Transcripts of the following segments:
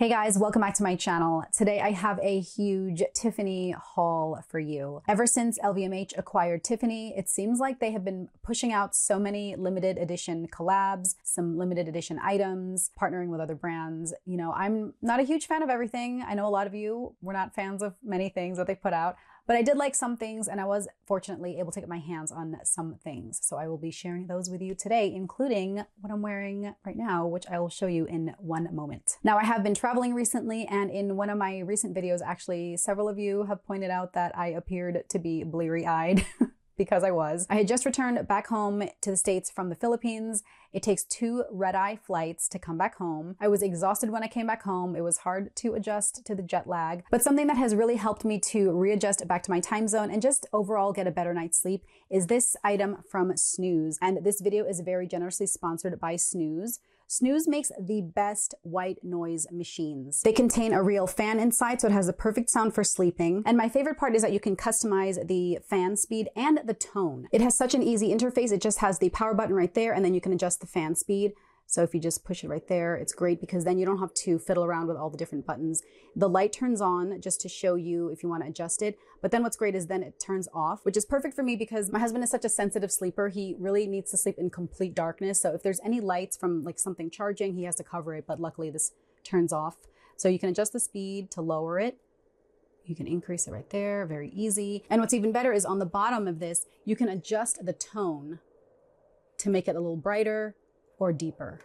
Hey guys, welcome back to my channel. Today I have a huge Tiffany haul for you. Ever since LVMH acquired Tiffany, it seems like they have been pushing out so many limited edition collabs, some limited edition items, partnering with other brands. You know, I'm not a huge fan of everything. I know a lot of you were not fans of many things that they put out, but I did like some things and I was fortunately able to get my hands on some things. So I will be sharing those with you today, including what I'm wearing right now, which I will show you in one moment. Now, I have been traveling recently, and in one of my recent videos, actually, several of you have pointed out that I appeared to be bleary-eyed. Because I was. I had just returned back home to the States from the Philippines. It takes 2 red-eye flights to come back home. I was exhausted when I came back home. It was hard to adjust to the jet lag, but something that has really helped me to readjust back to my time zone and just overall get a better night's sleep is this item from Snooz. And this video is very generously sponsored by Snooz. Snooz makes the best white noise machines. They contain a real fan inside, so it has the perfect sound for sleeping. And my favorite part is that you can customize the fan speed and the tone. It has such an easy interface. It just has the power button right there, and then you can adjust the fan speed. So if you just push it right there, it's great because then you don't have to fiddle around with all the different buttons. The light turns on just to show you if you want to adjust it. But then what's great is then it turns off, which is perfect for me because my husband is such a sensitive sleeper. He really needs to sleep in complete darkness. So if there's any lights from like something charging, he has to cover it. But luckily this turns off. So you can adjust the speed to lower it. You can increase it right there, very easy. And what's even better is on the bottom of this, you can adjust the tone to make it a little brighter or deeper.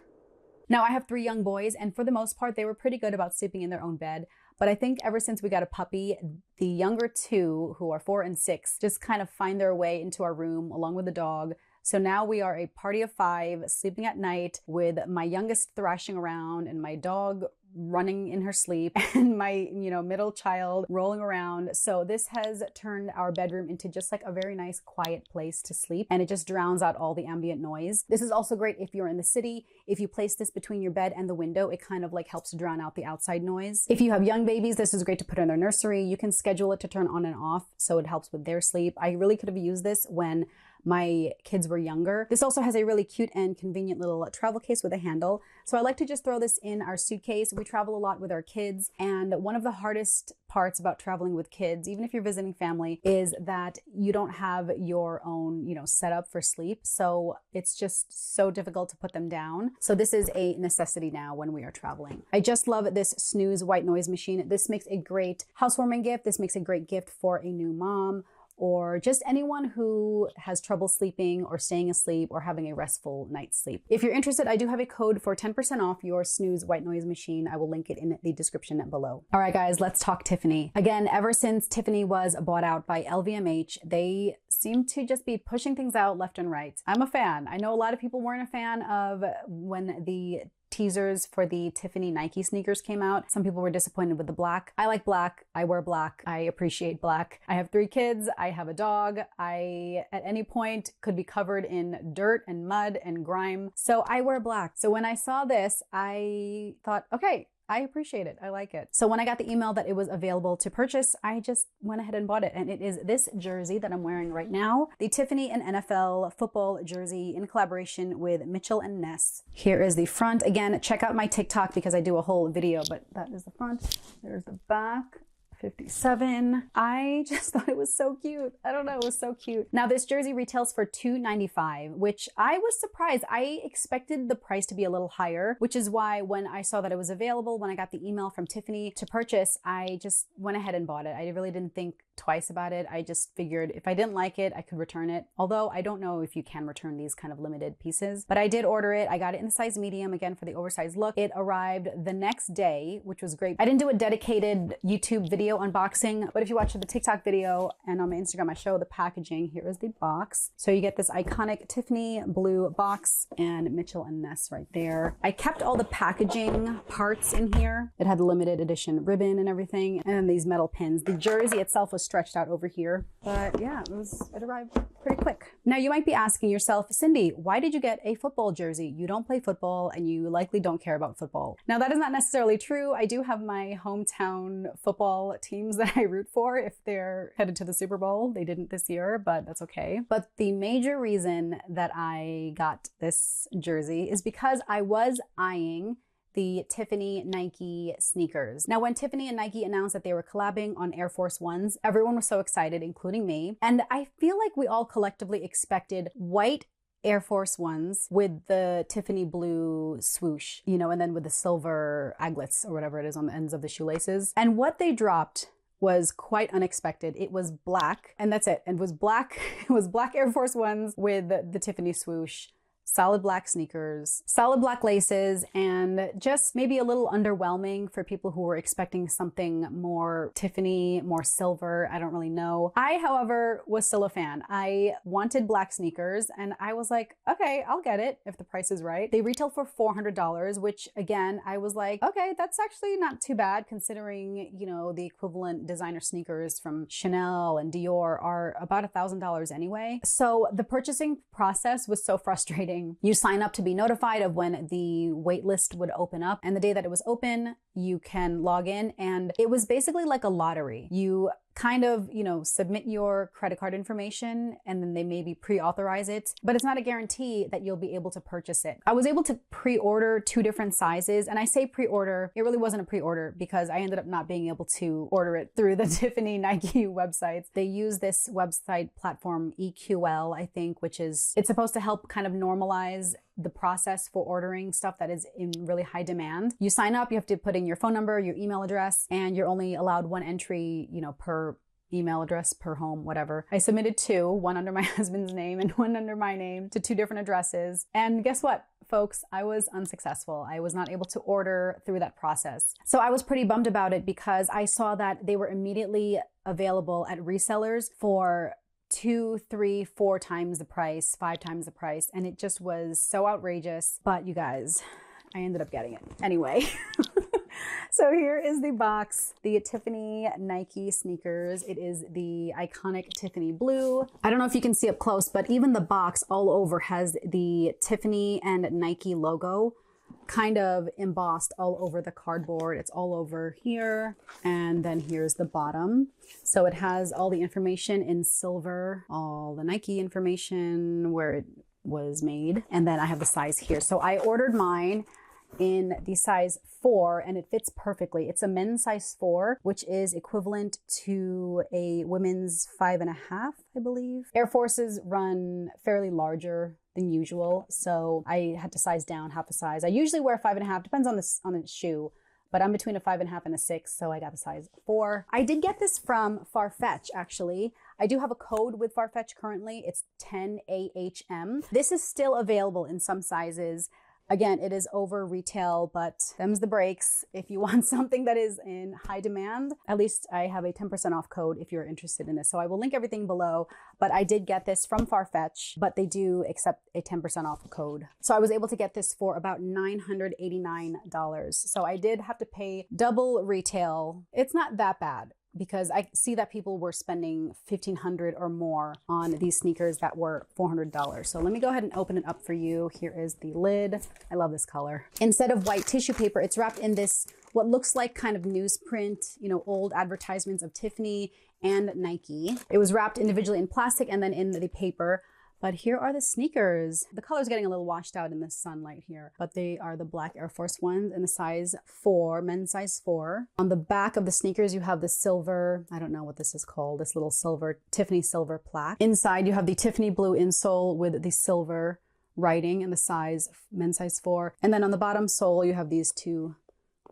Now, I have 3 young boys, and for the most part, they were pretty good about sleeping in their own bed. But I think ever since we got a puppy, the younger 2, who are 4 and 6, just kind of find their way into our room along with the dog. So now we are a party of 5 sleeping at night with my youngest thrashing around and my dog running in her sleep and my, middle child rolling around. So this has turned our bedroom into just like a very nice quiet place to sleep, and it just drowns out all the ambient noise. This is also great if you're in the city. If you place this between your bed and the window, it kind of like helps to drown out the outside noise. If you have young babies, this is great to put in their nursery. You can schedule it to turn on and off, so it helps with their sleep. I really could have used this when my kids were younger. This also has a really cute and convenient little travel case with a handle. So I like to just throw this in our suitcase. We travel a lot with our kids, and one of the hardest parts about traveling with kids, even if you're visiting family, is that you don't have your own, setup for sleep. So it's just so difficult to put them down. So this is a necessity now when we are traveling. I just love this Snooz white noise machine. This makes a great housewarming gift. This makes a great gift for a new mom, or just anyone who has trouble sleeping or staying asleep or having a restful night's sleep. If you're interested, I do have a code for 10% off your Snooz white noise machine. I will link it in the description below. All right, guys, let's talk Tiffany. Again, ever since Tiffany was bought out by LVMH, they seem to just be pushing things out left and right. I'm a fan. I know a lot of people weren't a fan of when the teasers for the Tiffany Nike sneakers came out. Some people were disappointed with the black. I like black. I wear black. I appreciate black. I have 3 kids. I have a dog. I, at any point, could be covered in dirt and mud and grime. So I wear black. So when I saw this, I thought, okay, I appreciate it. I like it. So when I got the email that it was available to purchase, I just went ahead and bought it. And it is this jersey that I'm wearing right now, the Tiffany and NFL football jersey in collaboration with Mitchell and Ness. Here is the front. Again, check out my TikTok because I do a whole video, but that is the front. There's the back. 57. I just thought it was so cute. I don't know, it was so cute. Now this jersey retails for $2.95, which I was surprised. I expected the price to be a little higher, which is why when I saw that it was available, when I got the email from Tiffany to purchase, I just went ahead and bought it. I really didn't think twice about it. I just figured if I didn't like it, I could return it. Although I don't know if you can return these kind of limited pieces, but I did order it. I got it in size medium, again, for the oversized look. It arrived the next day, which was great. I didn't do a dedicated YouTube video unboxing, but if you watch the TikTok video and on my Instagram, I show the packaging. Here is the box. So you get this iconic Tiffany blue box and Mitchell and Ness right there. I kept all the packaging parts in here. It had the limited edition ribbon and everything, and then these metal pins. The jersey itself was stretched out over here, but yeah, it arrived pretty quick. Now you might be asking yourself, Cindy, why did you get a football jersey? You don't play football and you likely don't care about football. Now that is not necessarily true. I do have my hometown football teams that I root for if they're headed to the Super Bowl. They didn't this year, but that's okay. But the major reason that I got this jersey is because I was eyeing the Tiffany Nike sneakers. Now, when Tiffany and Nike announced that they were collabing on Air Force Ones, everyone was so excited, including me. And I feel like we all collectively expected white Air Force Ones with the Tiffany blue swoosh, you know, and then with the silver aglets or whatever it is on the ends of the shoelaces. And what they dropped was quite unexpected. It was black, and that's it. It was black. It was black Air Force Ones with the Tiffany swoosh. Solid black sneakers, solid black laces, and just maybe a little underwhelming for people who were expecting something more Tiffany, more silver. I don't really know. I, however, was still a fan. I wanted black sneakers and I was like, okay, I'll get it if the price is right. They retail for $400, which again, I was like, okay, that's actually not too bad considering, you know, the equivalent designer sneakers from Chanel and Dior are about $1,000 anyway. So the purchasing process was so frustrating. You sign up to be notified of when the wait list would open up, and the day that it was open, you can log in, and it was basically like a lottery. You kind of, you know, submit your credit card information and then they maybe pre-authorize it, but it's not a guarantee that you'll be able to purchase it. I was able to pre-order 2 different sizes, and I say pre-order, it really wasn't a pre-order because I ended up not being able to order it through the Tiffany Nike websites. They use this website platform EQL, I think, which is, it's supposed to help kind of normalize the process for ordering stuff that is in really high demand. You sign up, you have to put in your phone number, your email address, and you're only allowed 1 entry, you know, per email address, per home, whatever. I submitted 2, one under my husband's name and one under my name, to 2 different addresses. And guess what, folks? I was unsuccessful. I was not able to order through that process. So I was pretty bummed about it because I saw that they were immediately available at resellers for 2, 3, 4 times the price, 5 times the price. And it just was so outrageous. But you guys, I ended up getting it anyway. So here is the box, the Tiffany Nike sneakers. It is the iconic Tiffany blue. I don't know if you can see up close, but even the box all over has the Tiffany and Nike logo kind of embossed all over the cardboard. It's all over here. And then here's the bottom. So it has all the information in silver, all the Nike information, where it was made. And then I have the size here. So I ordered mine in the size 4 and it fits perfectly. It's a men's size 4, which is equivalent to a women's 5.5, I believe. Air Forces run fairly larger than usual, so I had to size down half a size. I usually wear 5.5, depends on the shoe, but I'm between a 5.5 and a 6, so I got a size 4. I did get this from Farfetch, actually. I do have a code with Farfetch currently. It's 10AHM. This is still available in some sizes. Again, it is over retail, but them's the breaks. If you want something that is in high demand, at least I have a 10% off code if you're interested in this. So I will link everything below, but I did get this from Farfetch, but they do accept a 10% off code. So I was able to get this for about $989. So I did have to pay double retail. It's not that bad, because I see that people were spending $1,500 or more on these sneakers that were $400. So let me go ahead and open it up for you. Here is the lid. I love this color. Instead of white tissue paper, it's wrapped in this, what looks like kind of newsprint, you know, old advertisements of Tiffany and Nike. It was wrapped individually in plastic and then in the paper. But here are the sneakers. The color's getting a little washed out in the sunlight here, but they are the black Air Force Ones in the size 4, men's size 4. On the back of the sneakers, you have the silver, I don't know what this is called, this little silver, Tiffany silver plaque. Inside, you have the Tiffany blue insole with the silver writing in the size, men's size 4. And then on the bottom sole, you have these 2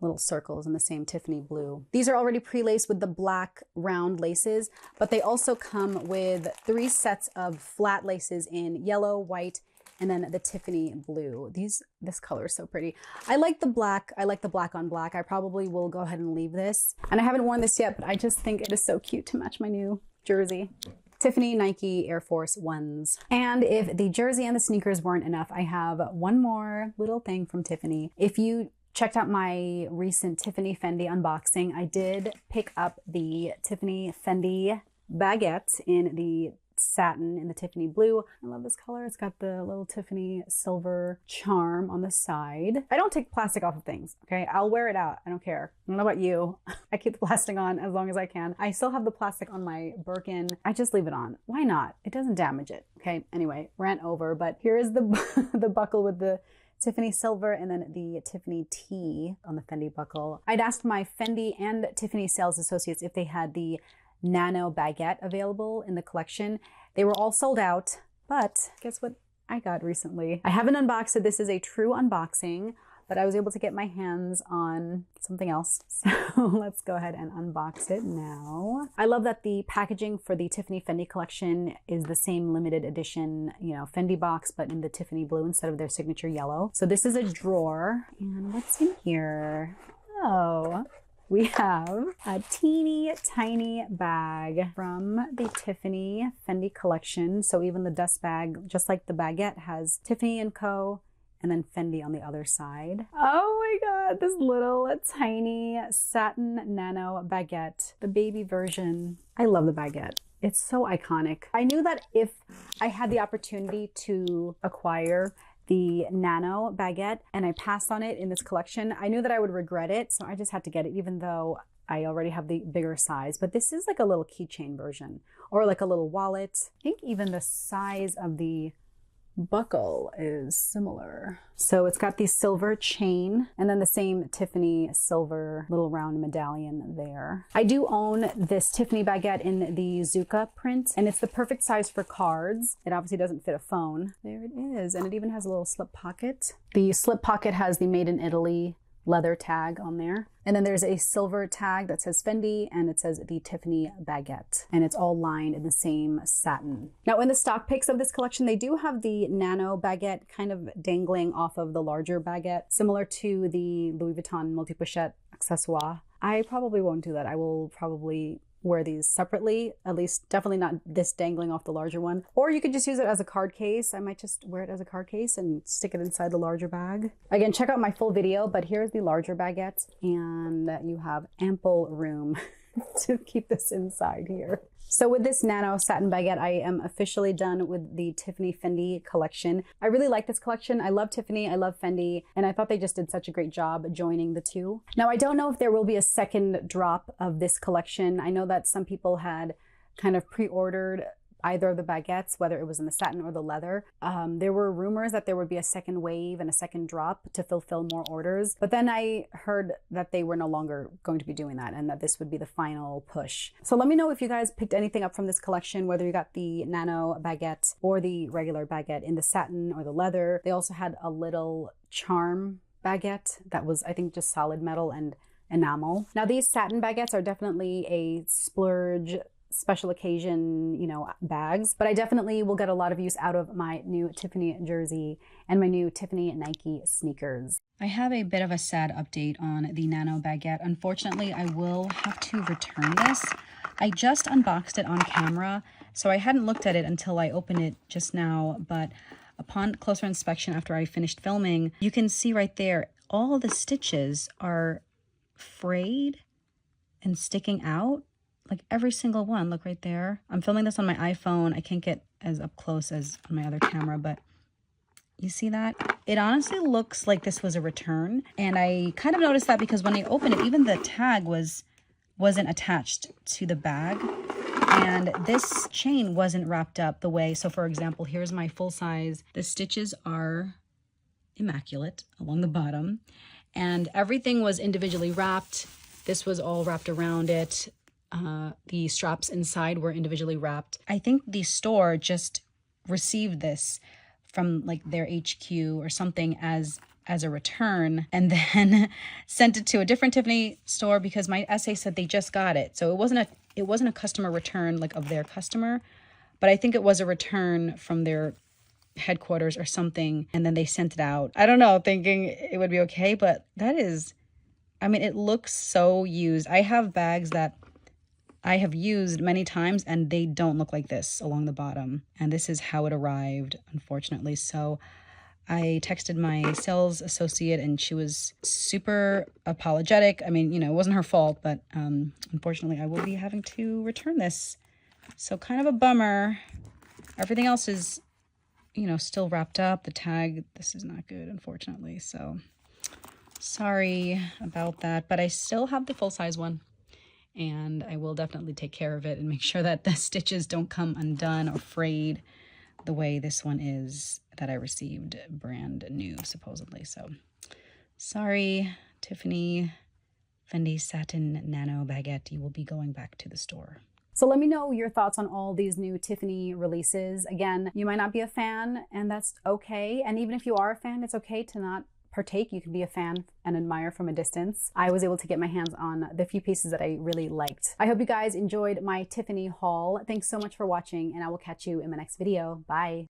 little circles in the same Tiffany blue. These are already pre-laced with the black round laces, but they also come with 3 sets of flat laces in yellow, white, and then the Tiffany blue. This color is so pretty. I like the black. I like the black on black. I probably will go ahead and leave this. And I haven't worn this yet, but I just think it is so cute to match my new jersey. Tiffany Nike Air Force Ones. And if the jersey and the sneakers weren't enough, I have one more little thing from Tiffany. If you checked out my recent Tiffany Fendi unboxing, I did pick up the Tiffany Fendi baguette in the satin in the Tiffany blue. I love this color. It's got the little Tiffany silver charm on the side. I don't take plastic off of things, okay? I'll wear it out. I don't care. I don't know about you. I keep the plastic on as long as I can. I still have the plastic on my Birkin. I just leave it on. Why not? It doesn't damage it, okay? Anyway, rant over, but here is the, the buckle with the Tiffany silver, and then the Tiffany T on the Fendi buckle. I'd asked my Fendi and Tiffany sales associates if they had the nano baguette available in the collection. They were all sold out, but guess what I got recently? I haven't unboxed it. This is a true unboxing, but I was able to get my hands on something else. So let's go ahead and unbox it now. I love that the packaging for the Tiffany Fendi collection is the same limited edition, you know, Fendi box, but in the Tiffany blue instead of their signature yellow. So this is a drawer, and what's in here? Oh, we have a teeny tiny bag from the Tiffany Fendi collection. So even the dust bag, just like the baguette, has Tiffany and Co. and then Fendi on the other side. Oh my God, this little tiny satin nano baguette, the baby version. I love the baguette. It's so iconic. I knew that if I had the opportunity to acquire the nano baguette and I passed on it in this collection, I knew that I would regret it. So I just had to get it, even though I already have the bigger size. But this is like a little keychain version or like a little wallet. I think even the size of the buckle is similar. So it's got the silver chain and then the same Tiffany silver little round medallion there. I do own this Tiffany baguette in the Zucca print, and it's the perfect size for cards. It obviously doesn't fit a phone. There it is. And it even has a little slip pocket. The slip pocket has the Made in Italy leather tag on there. And then there's a silver tag that says Fendi, and it says the Tiffany baguette. And it's all lined in the same satin. Now in the stock pics of this collection, they do have the nano baguette kind of dangling off of the larger baguette, similar to the Louis Vuitton multi-pochette accessoire. I probably won't do that. I will probably wear these separately, at least definitely not this dangling off the larger one. Or you could just use it as a card case. I might just wear it as a card case and stick it inside the larger bag. Again, check out my full video, but here's the larger baguette, and you have ample room to keep this inside here. So with this nano satin baguette, I am officially done with the Tiffany Fendi collection. I really like this collection. I love Tiffany, I love Fendi, and I thought they just did such a great job joining the two. Now, I don't know if there will be a second drop of this collection. I know that some people had kind of pre-ordered either of the baguettes, whether it was in the satin or the leather. There were rumors that there would be a second wave and a second drop to fulfill more orders. But then I heard that they were no longer going to be doing that and that this would be the final push. So let me know if you guys picked anything up from this collection, whether you got the nano baguette or the regular baguette in the satin or the leather. They also had a little charm baguette that was, I think, just solid metal and enamel. Now these satin baguettes are definitely a splurge, special occasion, you know, bags, but I definitely will get a lot of use out of my new Tiffany jersey and my new Tiffany and Nike sneakers. I have a bit of a sad update on the nano baguette. Unfortunately, I will have to return this. I just unboxed it on camera, so I hadn't looked at it until I opened it just now, but upon closer inspection after I finished filming, you can see right there, all the stitches are frayed and sticking out. Like every single one, look right there. I'm filming this on my iPhone. I can't get as up close as on my other camera, but you see that? It honestly looks like this was a return. And I kind of noticed that because when I opened it, even the tag wasn't attached to the bag. And this chain wasn't wrapped up the way. So for example, here's my full size. The stitches are immaculate along the bottom. And everything was individually wrapped. This was all wrapped around it. The straps inside were individually wrapped. I think the store just received this from like their HQ or something as a return, and then sent it to a different Tiffany store because my essay said they just got it. So it wasn't a customer return like of their customer, but I think it was a return from their headquarters or something, and then they sent it out. I don't know, thinking it would be okay, but that is, I mean, it looks so used. I have bags that I have used many times and they don't look like this along the bottom. And this is how it arrived, unfortunately. So I texted my sales associate and she was super apologetic. I mean, you know, it wasn't her fault, but unfortunately I will be having to return this. So kind of a bummer. Everything else is, you know, still wrapped up. The tag, this is not good, unfortunately. So sorry about that, but I still have the full size one. And I will definitely take care of it and make sure that the stitches don't come undone or frayed the way this one is that I received brand new, supposedly. So sorry, Tiffany Fendi Satin Nano Baguette, you will be going back to the store. So let me know your thoughts on all these new Tiffany releases. Again, you might not be a fan, and that's okay. And even if you are a fan, it's okay to not partake. You can be a fan and admire from a distance. I was able to get my hands on the few pieces that I really liked. I hope you guys enjoyed my Tiffany haul. Thanks so much for watching, and I will catch you in my next video. Bye.